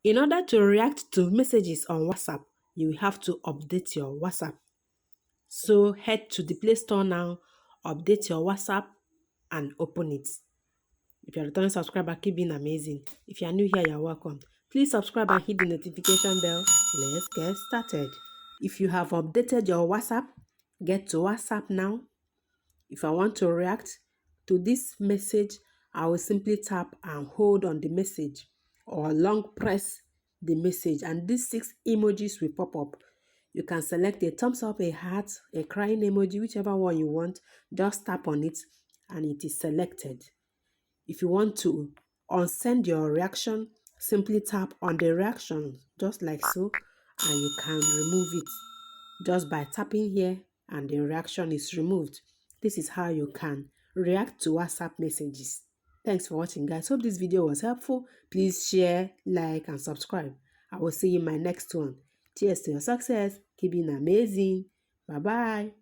In order to react to messages on WhatsApp, you have to update your WhatsApp. So head to the Play Store now, update your WhatsApp, and open it. If you're a returning subscriber, keep being amazing. If you're new here, you're welcome. Please subscribe and hit the notification bell. Let's get started. If you have updated your WhatsApp, get to WhatsApp now. If I want to react to this message, I will simply tap and hold on the message or long press the message, and these 6 emojis will pop up. You can select a thumbs up, a heart, a crying emoji, whichever one you want. Just tap on it and it is selected. If you want to unsend your reaction, simply tap on the reaction just like so, and you can remove it just by tapping here, and the reaction is removed. This is how you can react to WhatsApp messages. Thanks for watching, guys. Hope this video was helpful. Please share, like, and subscribe. I will see you in my next one. Cheers to your success. Keep being amazing. Bye-bye.